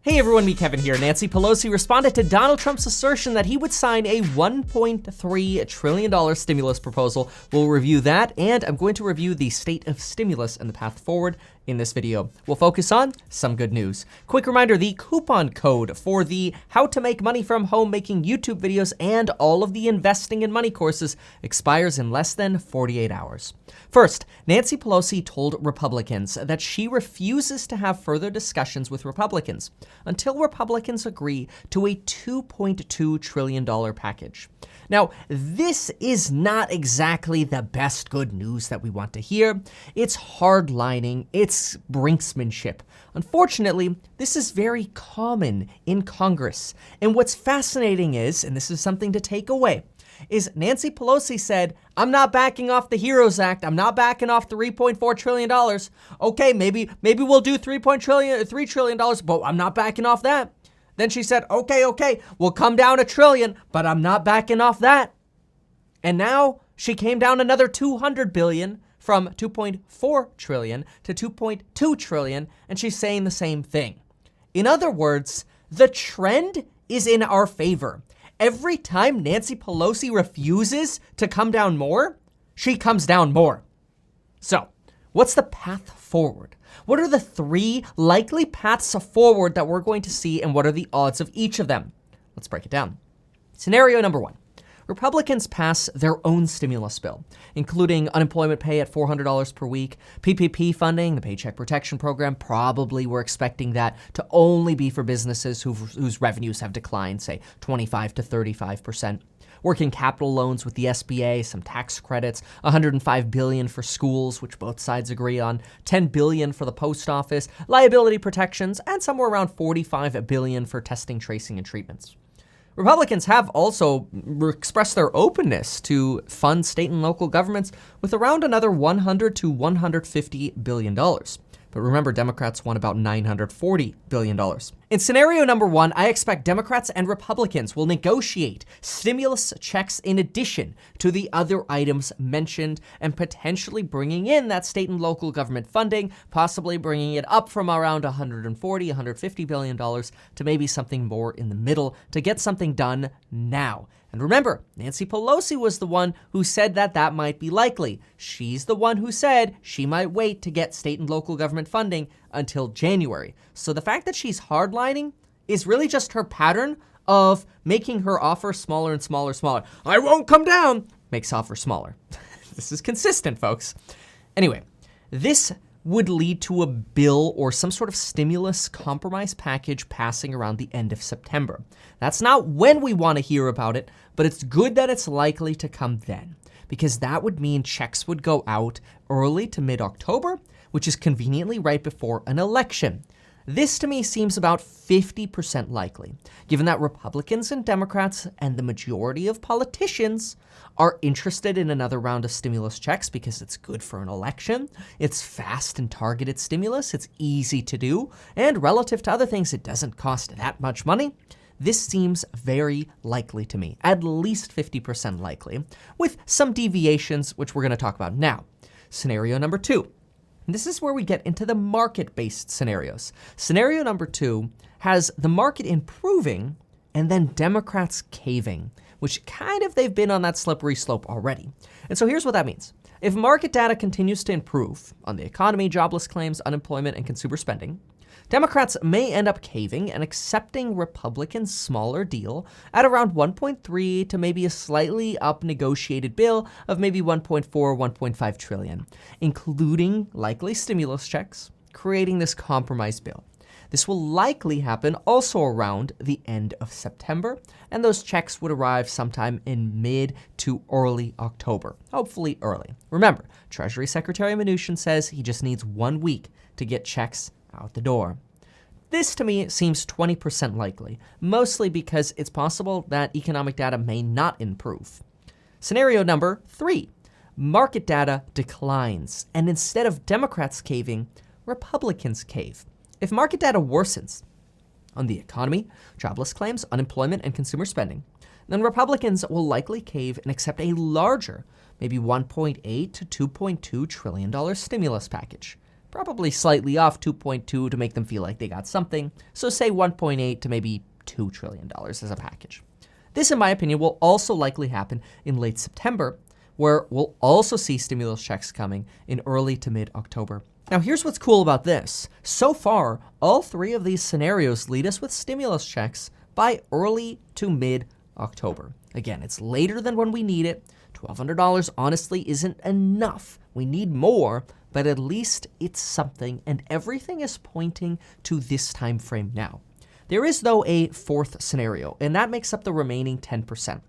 Hey everyone, me Kevin here. Nancy Pelosi responded to Donald Trump's assertion that he would sign a $1.3 trillion stimulus proposal. We'll review that, and I'm going to review the state of stimulus and the path forward in this video. We'll focus on some good news. Quick reminder, the coupon code for the How to Make Money from Home Making YouTube videos and all of the Investing in Money courses expires in less than 48 hours. First, Nancy Pelosi told Republicans that she refuses to have further discussions with Republicans until Republicans agree to a $2.2 trillion package. Now, this is not exactly the best good news that we want to hear. It's hardlining, it's brinksmanship. Unfortunately, this is very common in Congress. And what's fascinating is, and this is something to take away, is Nancy Pelosi said, I'm not backing off the HEROES Act. I'm not backing off the $3.4 trillion. Okay, maybe we'll do $3 trillion, but I'm not backing off that. Then she said, okay, we'll come down $1 trillion, but I'm not backing off that. And now she came down another $200 billion from $2.4 trillion to $2.2 trillion, and she's saying the same thing. In other words, the trend is in our favor. Every time Nancy Pelosi refuses to come down more, she comes down more. So, what's the path forward? What are the three likely paths forward that we're going to see, and what are the odds of each of them? Let's break it down. Scenario number one. Republicans pass their own stimulus bill, including unemployment pay at $400 per week, PPP funding, the Paycheck Protection Program. Probably we're expecting that to only be for businesses whose revenues have declined, say 25 to 35%. Working capital loans with the SBA, some tax credits, $105 billion for schools, which both sides agree on, $10 billion for the post office, liability protections, and somewhere around $45 billion for testing, tracing, and treatments. Republicans have also expressed their openness to fund state and local governments with around another $100 to $150 billion. But remember, Democrats want about $940 billion. In scenario number one, I expect Democrats and Republicans will negotiate stimulus checks in addition to the other items mentioned and potentially bringing in that state and local government funding, possibly bringing it up from around $140, $150 billion to maybe something more in the middle to get something done now. And remember, Nancy Pelosi was the one who said that that might be likely. She's the one who said she might wait to get state and local government funding until January. So the fact that she's hardlining is really just her pattern of making her offer smaller and smaller and smaller. I won't come down, makes offer smaller. This is consistent, folks. Anyway, this would lead to a bill or some sort of stimulus compromise package passing around the end of September. That's not when we want to hear about it, but it's good that it's likely to come then, because that would mean checks would go out early to mid-October, which is conveniently right before an election. This to me seems about 50% likely, given that Republicans and Democrats and the majority of politicians are interested in another round of stimulus checks because it's good for an election, it's fast and targeted stimulus, it's easy to do, and relative to other things, it doesn't cost that much money. This seems very likely to me, at least 50% likely, with some deviations, which we're going to talk about now. Scenario number two. This is where we get into the market-based scenarios. Scenario number two has the market improving and then Democrats caving, which kind of they've been on that slippery slope already. And so here's what that means. If market data continues to improve on the economy, jobless claims, unemployment, and consumer spending, Democrats may end up caving and accepting Republicans' smaller deal at around 1.3 to maybe a slightly up negotiated bill of maybe 1.4 or 1.5 trillion, including likely stimulus checks, creating this compromise bill. This will likely happen also around the end of September, and those checks would arrive sometime in mid to early October, hopefully early. Remember, Treasury Secretary Mnuchin says he just needs 1 week to get checks out the door. This to me seems 20% likely, mostly because it's possible that economic data may not improve. Scenario number three, market data declines, and instead of Democrats caving, Republicans cave. If market data worsens on the economy, jobless claims, unemployment, and consumer spending, then Republicans will likely cave and accept a larger, maybe $1.8 to $2.2 trillion stimulus package. probably slightly off 2.2 to make them feel like they got something. So say 1.8 to maybe $2 trillion as a package. This, in my opinion, will also likely happen in late September, where we'll also see stimulus checks coming in early to mid-October. Now, here's what's cool about this. So far, all three of these scenarios lead us with stimulus checks by early to mid-October. Again, it's later than when we need it. $1,200 honestly isn't enough. We need more, but at least it's something, and everything is pointing to this time frame now. There is, though, a fourth scenario, and that makes up the remaining 10%.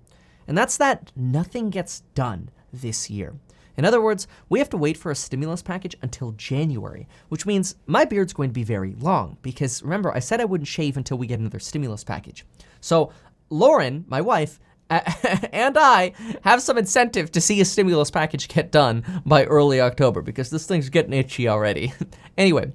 And that's that nothing gets done this year. In other words, we have to wait for a stimulus package until January, which means my beard's going to be very long because remember, I said I wouldn't shave until we get another stimulus package. So Lauren, my wife, and I have some incentive to see a stimulus package get done by early October because this thing's getting itchy already. Anyway,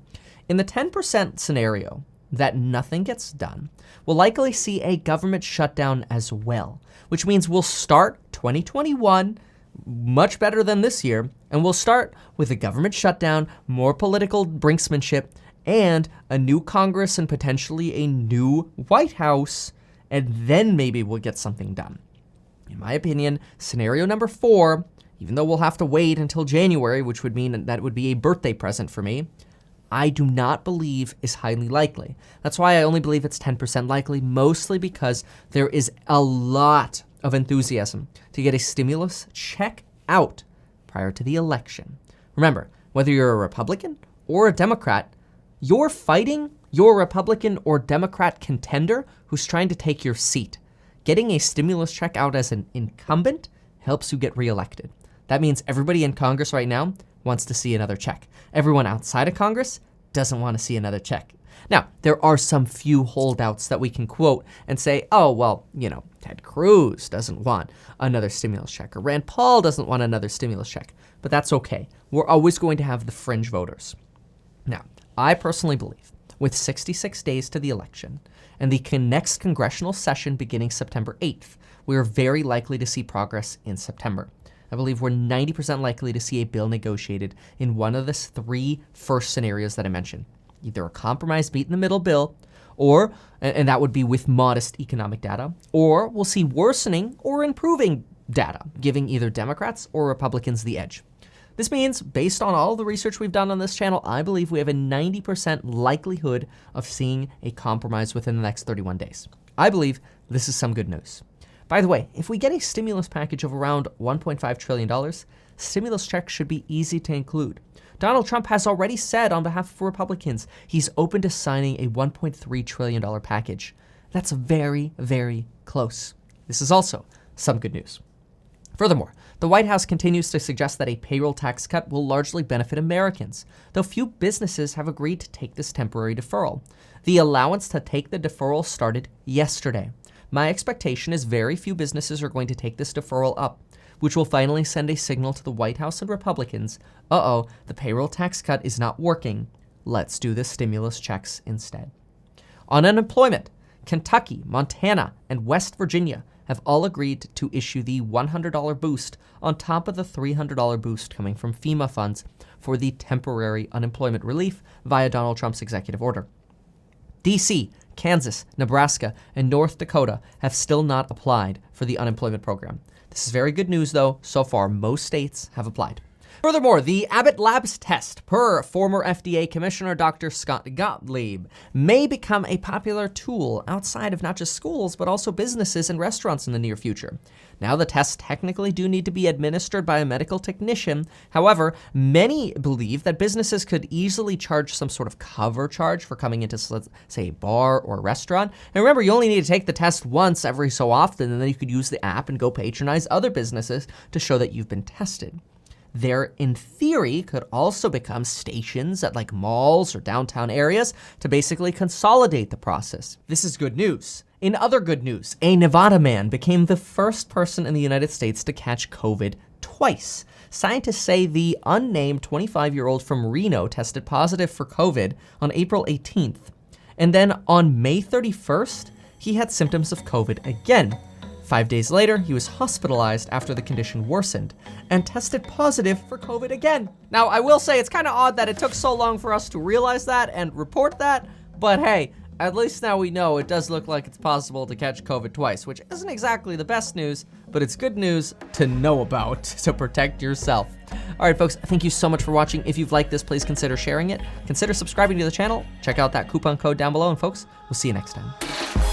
in the 10% scenario that nothing gets done, we'll likely see a government shutdown as well, which means we'll start 2021 much better than this year, and we'll start with a government shutdown, more political brinksmanship, and a new Congress and potentially a new White House, and then maybe we'll get something done. In my opinion, scenario number 4, even though we'll have to wait until January, which would mean that would be a birthday present for me, I do not believe is highly likely. That's why I only believe it's 10% likely, mostly because there is a lot of enthusiasm to get a stimulus check out prior to the election. Remember, whether you're a Republican or a Democrat, you're fighting your Republican or Democrat contender who's trying to take your seat. Getting a stimulus check out as an incumbent helps you get reelected. That means everybody in Congress right now wants to see another check. Everyone outside of Congress doesn't want to see another check. Now, there are some few holdouts that we can quote and say, oh, well, Ted Cruz doesn't want another stimulus check, or Rand Paul doesn't want another stimulus check, but that's okay. We're always going to have the fringe voters. Now, I personally believe with 66 days to the election and the next congressional session beginning September 8th, we are very likely to see progress in September. I believe we're 90% likely to see a bill negotiated in one of the 3 first scenarios that I mentioned. Either a compromise meet in the middle bill, or, and that would be with modest economic data, or we'll see worsening or improving data, giving either Democrats or Republicans the edge. This means, based on all the research we've done on this channel, I believe we have a 90% likelihood of seeing a compromise within the next 31 days. I believe this is some good news. By the way, if we get a stimulus package of around $1.5 trillion, stimulus checks should be easy to include. Donald Trump has already said on behalf of Republicans he's open to signing a $1.3 trillion package. That's very, very close. This is also some good news. Furthermore, the White House continues to suggest that a payroll tax cut will largely benefit Americans, though few businesses have agreed to take this temporary deferral. The allowance to take the deferral started yesterday. My expectation is very few businesses are going to take this deferral up, which will finally send a signal to the White House and Republicans, the payroll tax cut is not working. Let's do the stimulus checks instead. On unemployment, Kentucky, Montana, and West Virginia have all agreed to issue the $100 boost on top of the $300 boost coming from FEMA funds for the temporary unemployment relief via Donald Trump's executive order. D.C., Kansas, Nebraska, and North Dakota have still not applied for the unemployment program. This is very good news, though. So far, most states have applied. Furthermore, the Abbott Labs test, per former FDA Commissioner Dr. Scott Gottlieb, may become a popular tool outside of not just schools, but also businesses and restaurants in the near future. Now, the tests technically do need to be administered by a medical technician. However, many believe that businesses could easily charge some sort of cover charge for coming into, let's say, a bar or a restaurant. And remember, you only need to take the test once every so often, and then you could use the app and go patronize other businesses to show that you've been tested. There, in theory, could also become stations at like malls or downtown areas to basically consolidate the process. This is good news. In other good news, a Nevada man became the first person in the United States to catch COVID twice. Scientists say the unnamed 25-year-old from Reno tested positive for COVID on April 18th. And then on May 31st, he had symptoms of COVID again. 5 days later, he was hospitalized after the condition worsened and tested positive for COVID again. Now, I will say it's kind of odd that it took so long for us to realize that and report that, but hey, at least now we know it does look like it's possible to catch COVID twice, which isn't exactly the best news, but it's good news to know about to protect yourself. All right, folks, thank you so much for watching. If you've liked this, please consider sharing it. Consider subscribing to the channel. Check out that coupon code down below, and folks, we'll see you next time.